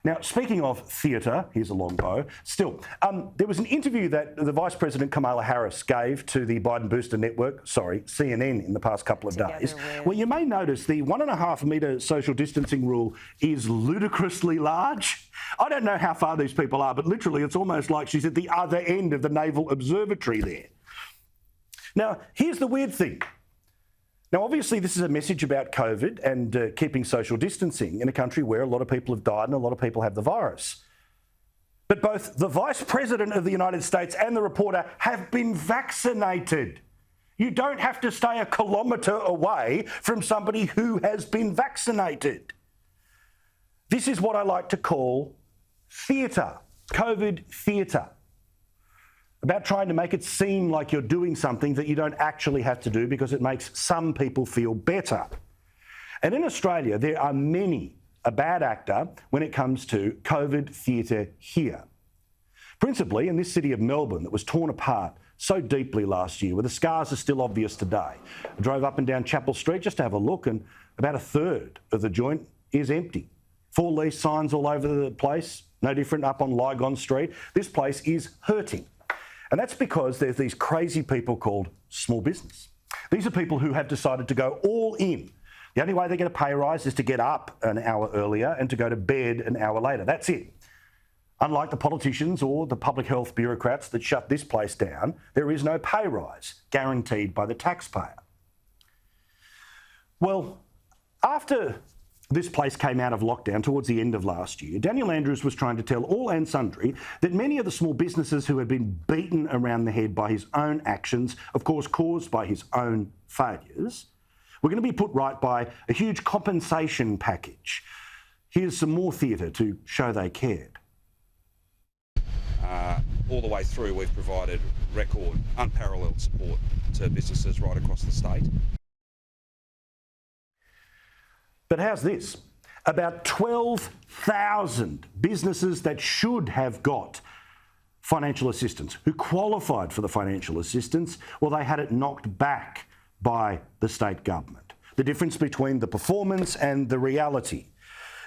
Now, speaking of theatre, here's a long bow. Still, there was an interview that the Vice President Kamala Harris gave to the Biden Booster Network, CNN, in the past couple of days, where you may notice the 1.5 metre social distancing rule is ludicrously large. I don't know how far these people are, but literally it's almost like she's at the other end of the Naval Observatory there. Now, here's the weird thing. Now, obviously, this is a message about COVID and keeping social distancing in a country where a lot of people have died and a lot of people have the virus. But both the Vice President of the United States and the reporter have been vaccinated. You don't have to stay a kilometre away from somebody who has been vaccinated. This is what I like to call theatre, COVID theatre. About trying to make it seem like you're doing something that you don't actually have to do because it makes some people feel better. And in Australia, there are many a bad actor when it comes to COVID theatre here. Principally in this city of Melbourne that was torn apart so deeply last year, where the scars are still obvious today. I drove up and down Chapel Street just to have a look, and about a third of the joint is empty. For lease signs all over the place, no different up on Lygon Street. This place is hurting. And that's because there's these crazy people called small business. These are people who have decided to go all in. The only way they get a pay rise is to get up an hour earlier and to go to bed an hour later. That's it. Unlike the politicians or the public health bureaucrats that shut this place down, there is no pay rise guaranteed by the taxpayer. Well, after this place came out of lockdown towards the end of last year, Daniel Andrews was trying to tell all and sundry that many of the small businesses who had been beaten around the head by his own actions, of course caused by his own failures, were going to be put right by a huge compensation package. Here's some more theatre to show they cared. All the way through, we've provided record, unparalleled support to businesses right across the state. But how's this? About 12,000 businesses that should have got financial assistance, who qualified for the financial assistance, well, they had it knocked back by the state government. The difference between the performance and the reality.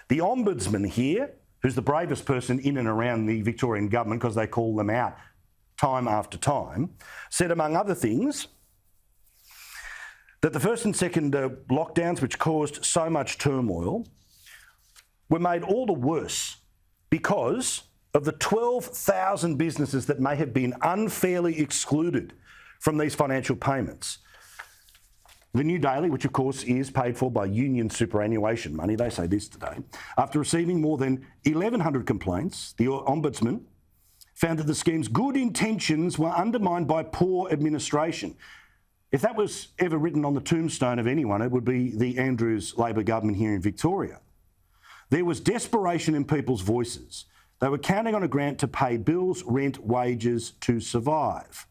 The Ombudsman here, who's the bravest person in and around the Victorian government because they call them out time after time, said, among other things, that the first and second lockdowns, which caused so much turmoil, were made all the worse because of the 12,000 businesses that may have been unfairly excluded from these financial payments. The New Daily, which of course is paid for by union superannuation money, they say this today, after receiving more than 1,100 complaints, the Ombudsman found that the scheme's good intentions were undermined by poor administration. If that was ever written on the tombstone of anyone, it would be the Andrews Labor government here in Victoria. There was desperation in people's voices. They were counting on a grant to pay bills, rent, wages to survive.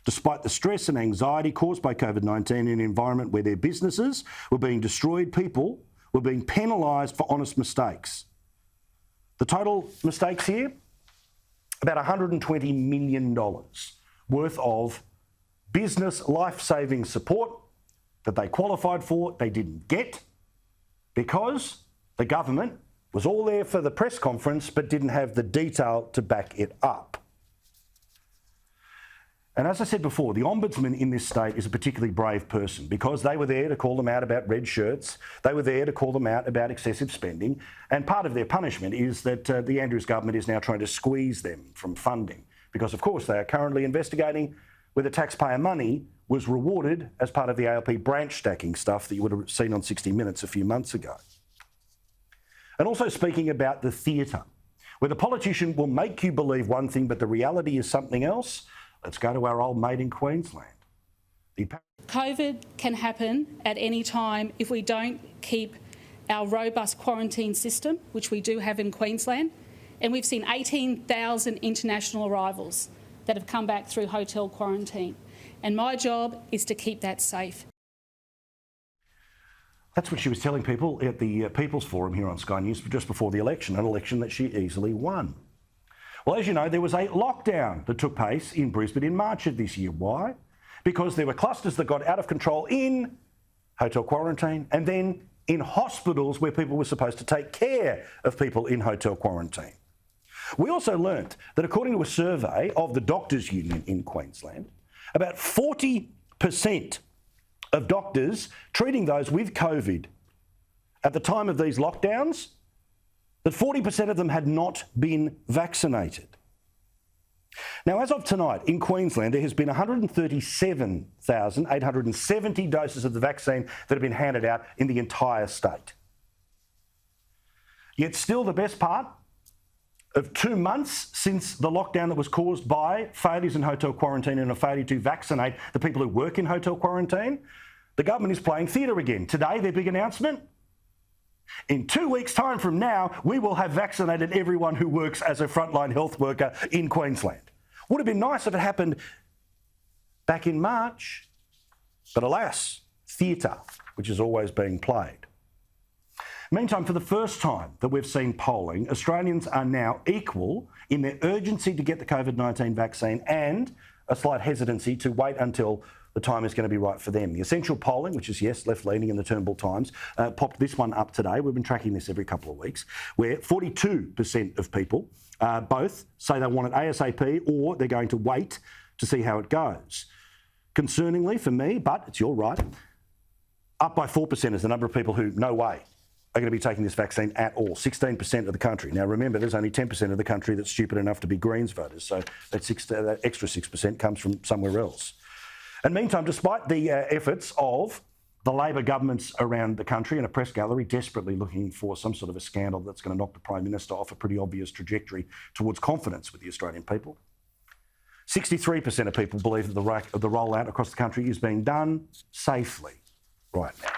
Despite the stress and anxiety caused by COVID-19 in an environment where their businesses were being destroyed, people were being penalised for honest mistakes. The total mistakes here? About $120 million worth of business life-saving support that they qualified for, they didn't get because the government was all there for the press conference but didn't have the detail to back it up. And as I said before, the Ombudsman in this state is a particularly brave person because they were there to call them out about red shirts, they were there to call them out about excessive spending, and part of their punishment is that the Andrews government is now trying to squeeze them from funding because, of course, they are currently investigating whether taxpayer money was rewarded as part of the ALP branch stacking stuff that you would have seen on 60 Minutes a few months ago. And also speaking about the theatre, where the politician will make you believe one thing but the reality is something else, let's go to our old mate in Queensland. COVID can happen at any time if we don't keep our robust quarantine system, which we do have in Queensland, and we've seen 18,000 international arrivals that have come back through hotel quarantine. And my job is to keep that safe. That's what she was telling people at the People's Forum here on Sky News just before the election, an election that she easily won. Well, as you know, there was a lockdown that took place in Brisbane in March of this year. Why? Because there were clusters that got out of control in hotel quarantine and then in hospitals where people were supposed to take care of people in hotel quarantine. We also learnt that according to a survey of the Doctors' Union in Queensland, about 40% of doctors treating those with COVID at the time of these lockdowns, that 40% of them had not been vaccinated. Now, as of tonight, in Queensland, there has been 137,870 doses of the vaccine that have been handed out in the entire state. Yet still the best part of 2 months since the lockdown that was caused by failures in hotel quarantine and a failure to vaccinate the people who work in hotel quarantine, the government is playing theatre again. Today, their big announcement: in 2 weeks' time from now, we will have vaccinated everyone who works as a frontline health worker in Queensland. Would have been nice if it happened back in March, but alas, theatre, which is always being played. Meantime, for the first time that we've seen polling, Australians are now equal in their urgency to get the COVID-19 vaccine and a slight hesitancy to wait until the time is going to be right for them. The Essential polling, which is, yes, left-leaning in the Turnbull Times, popped this one up today. We've been tracking this every couple of weeks, where 42% of people both say they want it ASAP or they're going to wait to see how it goes. Concerningly for me, but it's your right, up by 4% is the number of people who, no way, are going to be taking this vaccine at all. 16% of the country. Now, remember, there's only 10% of the country that's stupid enough to be Greens voters, so that extra 6% comes from somewhere else. And meantime, despite the efforts of the Labor governments around the country and a press gallery desperately looking for some sort of a scandal that's going to knock the Prime Minister off a pretty obvious trajectory towards confidence with the Australian people, 63% of people believe that the rollout across the country is being done safely right now.